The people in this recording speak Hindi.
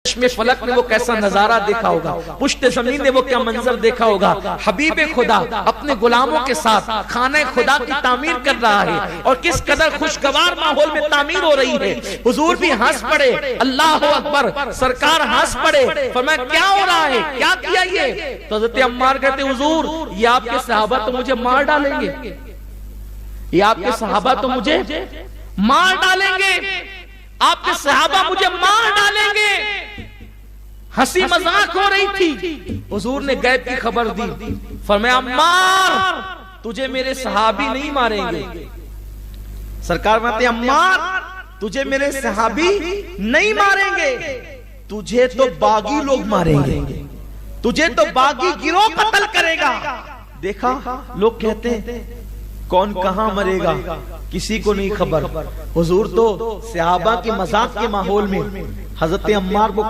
में फलक में वो कैसा नजारा देखा होगा, पुश्त जमीन ने वो क्या मंजर देखा होगा। हबीबे खुदा अपने गुलामों के साथ खाने खुदा की तामीर कर रहा है और किस कदर खुशगवार माहौल में तामीर हो रही है। हुजूर भी हंस पड़े, अल्लाह अकबर, सरकार हंस पड़े, फरमाया क्या हो रहा है, क्या किया ये। तो हज़रत अम्मार कहते हुजूर ये आपके सहाबा तो मुझे मार डालेंगे, ये आपके सहाबा तो मुझे मार डालेंगे, आपके सहाबा मुझे मार डालेंगे। हंसी मजाक हो रही थी, हुजूर ने गैब की खबर दी, फरमाया अम्मार तुझे मेरे सहाबी नहीं मारेंगे। सरकार कहते अम्मार तुझे मेरे सहाबी नहीं मारेंगे, तुझे तो बागी लोग मारेंगे, तुझे तो बागी गिरोह कत्ल करेगा। देखा लोग कहते हैं कौन कहां मरेगा किसी को नहीं खबर। हुजूर तो सहाबा के मजाक के माहौल में हजरत अम्मार को